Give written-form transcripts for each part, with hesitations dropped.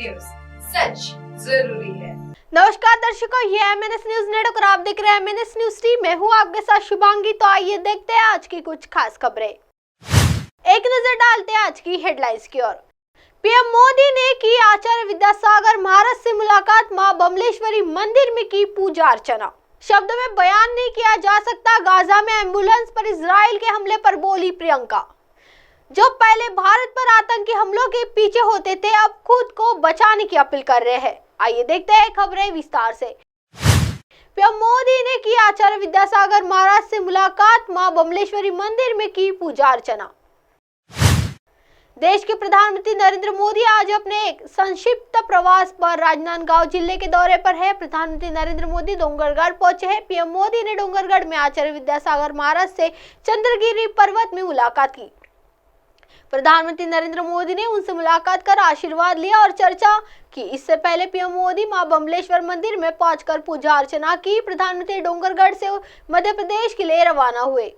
News, सच जरूरी है। नमस्कार दर्शकों, ये MNS न्यूज नेटवर्क और आप देख रहे हैं MNS न्यूज टीम। मैं हूँ आपके साथ शुभांगी। तो आइए देखते हैं आज की कुछ खास खबरें। एक नजर डालते हैं आज की हेडलाइंस की ओर। पीएम मोदी ने की आचार्य विद्यासागर महाराज से मुलाकात, मां बमलेश्वरी मंदिर में की पूजा अर्चना। शब्दों में बयान नहीं किया जा सकता, गाजा में एम्बुलेंस पर इजराइल के हमले पर बोली प्रियंका। जो पहले भारत पर आतंकी हमलों के पीछे होते थे, अब खुद को बचाने की अपील कर रहे हैं। आइए देखते हैं खबरें विस्तार से। पीएम मोदी ने की आचार्य विद्यासागर महाराज से मुलाकात, मां बमलेश्वरी मंदिर में की पूजा अर्चना। देश के प्रधानमंत्री नरेंद्र मोदी आज अपने एक संक्षिप्त प्रवास पर राजनांदगांव जिले के दौरे पर है। प्रधानमंत्री नरेंद्र मोदी डोंगरगढ़ पहुंचे हैं। पीएम मोदी ने डोंगरगढ़ में आचार्य विद्यासागर महाराज से चंद्रगिरी पर्वत में मुलाकात की। प्रधानमंत्री नरेंद्र मोदी ने उनसे मुलाकात कर आशीर्वाद लिया और चर्चा की। इससे पहले पीएम मोदी मां बमलेश्वर मंदिर में पहुंचकर पूजा अर्चना की। प्रधानमंत्री डोंगरगढ़ से मध्य प्रदेश के लिए रवाना हुए।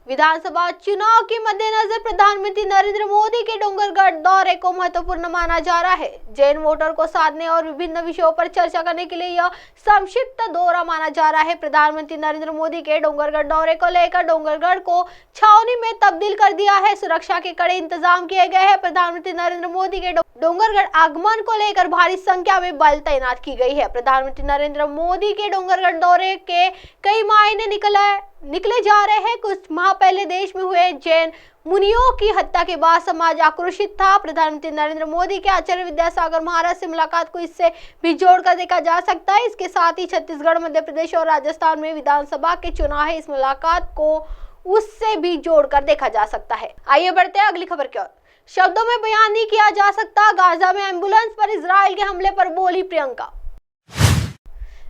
विधानसभा चुनाव के मद्देनजर प्रधानमंत्री नरेंद्र मोदी के डोंगरगढ़ दौरे को महत्वपूर्ण माना जा रहा है। जैन वोटर को साधने और विभिन्न विषयों पर चर्चा करने के लिए यह संक्षिप्त दौरा माना जा रहा है। प्रधानमंत्री नरेंद्र मोदी के डोंगरगढ़ दौरे को लेकर डोंगरगढ़ को छावनी में तब्दील कर दिया है। सुरक्षा के कड़े इंतजाम किए गए हैं। प्रधानमंत्री नरेंद्र मोदी के डोंगरगढ़ आगमन को लेकर भारी संख्या में बल तैनात की गई है। प्रधानमंत्री नरेंद्र मोदी के डोंगरगढ़ दौरे के कई मायने निकले जा रहे हैं। कुछ माह पहले देश में हुए जैन मुनियों की हत्या के बाद समाज आक्रोशित था। प्रधानमंत्री नरेंद्र मोदी के आचार्य विद्यासागर महाराज से मुलाकात को इससे भी जोड़कर देखा जा सकता है। इसके साथ ही छत्तीसगढ़, मध्य प्रदेश और राजस्थान में विधानसभा के चुनाव है। इस मुलाकात को उससे भी जोड़कर देखा जा सकता है। आइए बढ़ते हैं अगली खबर की ओर। शब्दों में बयान नहीं किया जा सकता, गाजा में एम्बुलेंस पर इजराइल के हमले पर बोली प्रियंका।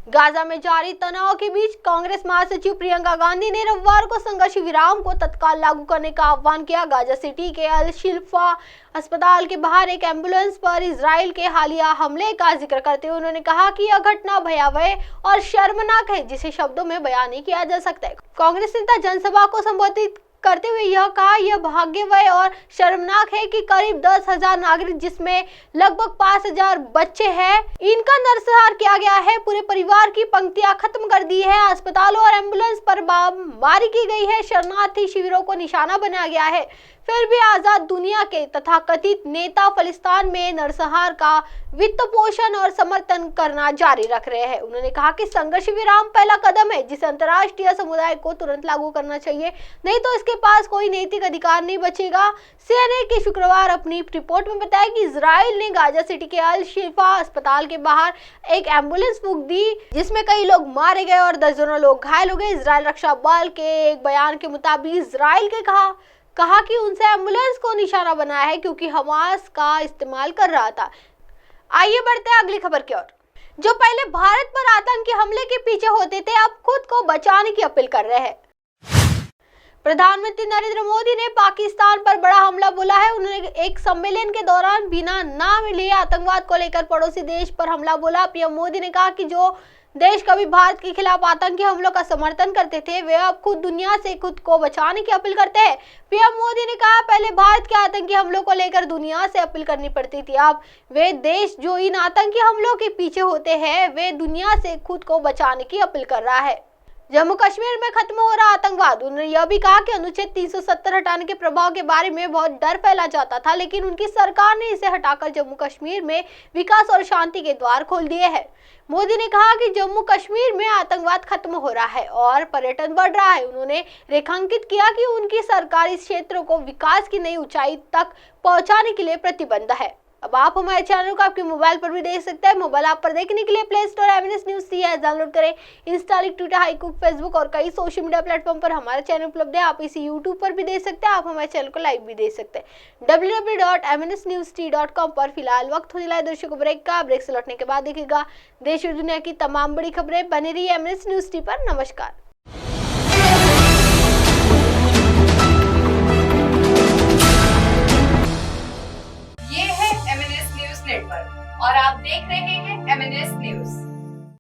गाजा में जारी तनाव के बीच कांग्रेस महासचिव प्रियंका गांधी ने रविवार को संघर्ष विराम को तत्काल लागू करने का आह्वान किया। गाजा सिटी के अल शिफा अस्पताल के बाहर एक एम्बुलेंस पर इजराइल के हालिया हमले का जिक्र करते हुए उन्होंने कहा कि यह घटना भयावह और शर्मनाक है, जिसे शब्दों में बयान नहीं किया जा सकता है। कांग्रेस नेता जनसभा को संबोधित करते हुए यह कहा, यह भाग्यवह और शर्मनाक है कि करीब 10,000 नागरिक, जिसमें लगभग 5,000 बच्चे हैं, इनका नरसंहार किया गया है। पूरे परिवार की पंक्तियां खत्म कर दी है। अस्पतालों और एम्बुलेंस पर बमबारी की गई है। शरणार्थी शिविरों को निशाना बनाया गया है। फिर भी आजाद दुनिया के तथाकथित नेता फिलिस्तीन में नरसंहार का वित्त पोषण और समर्थन करना जारी रख रहे हैं। उन्होंने कहा कि संघर्ष विराम पहला कदम है, जिसे अंतर्राष्ट्रीय समुदाय को तुरंत लागू करना चाहिए, नहीं तो इसके पास कोई नैतिक अधिकार नहीं बचेगा। सीएनए के शुक्रवार अपनी रिपोर्ट में बताया कि इजराइल ने गाजा सिटी के अल शिफा अस्पताल के बाहर एक एम्बुलेंस फूंक दी, जिसमें कई लोग मारे गए और दर्जनों लोग घायल हो गए। इजराइल रक्षा बल के एक बयान के मुताबिक इजराइल के कहा कि उनसे एम्बुलेंस को निशाना बनाया है क्योंकि हमास का इस्तेमाल कर रहा था। आइए बढ़ते हैं अगली खबर की ओर। जो पहले भारत पर आतंकी हमले के पीछे होते थे, अब खुद को बचाने की अपील कर रहे हैं। प्रधानमंत्री नरेंद्र मोदी ने पाकिस्तान पर बड़ा हमला बोला है। उन्होंने एक सम्मेलन के दौरान बिना नाम लिए आतंकवाद को लेकर पड़ोसी देश पर हमला बोला। पीएम मोदी ने कहा कि जो देश कभी भारत के खिलाफ आतंकी हमलों का समर्थन करते थे, वे अब खुद दुनिया से खुद को बचाने की अपील करते हैं। पीएम मोदी ने कहा, पहले भारत के आतंकी हमलों को लेकर दुनिया से अपील करनी पड़ती थी, अब वे देश जो इन आतंकी हमलों के पीछे होते हैं, वे दुनिया से खुद को बचाने की अपील कर रहा है। जम्मू कश्मीर में खत्म हो रहा आतंकवाद। उन्होंने यह भी कहा कि अनुच्छेद 370 हटाने के प्रभाव के बारे में बहुत डर फैला जाता था, लेकिन उनकी सरकार ने इसे हटाकर जम्मू कश्मीर में विकास और शांति के द्वार खोल दिए हैं। मोदी ने कहा कि जम्मू कश्मीर में आतंकवाद खत्म हो रहा है और पर्यटन बढ़ रहा है। उन्होंने रेखांकित किया कि उनकी सरकार इस क्षेत्र को विकास की नई ऊंचाई तक पहुंचाने के लिए प्रतिबद्ध है। अब आप हमारे चैनल को आपके मोबाइल पर भी देख सकते हैं। मोबाइल ऐप पर देखने के लिए play store MNS news CS download करें। इंस्टा, ट्विटर, हाईकुक, फेसबुक और कई सोशल मीडिया प्लेटफॉर्म पर हमारा चैनल उपलब्ध है। आप इसे यूट्यूब पर भी देख सकते हैं। आप हमारे चैनल को लाइव भी देख सकते हैं www.mnsnewst.com पर। फिलहाल वक्त होने लगा दर्शकों ब्रेक का। ब्रेक से लौटने के बाद देखिएगा देश और दुनिया की तमाम बड़ी खबरें। बने रहिए MNS न्यूज टी पर। नमस्कार। और आप देख रहे हैं MNS न्यूज।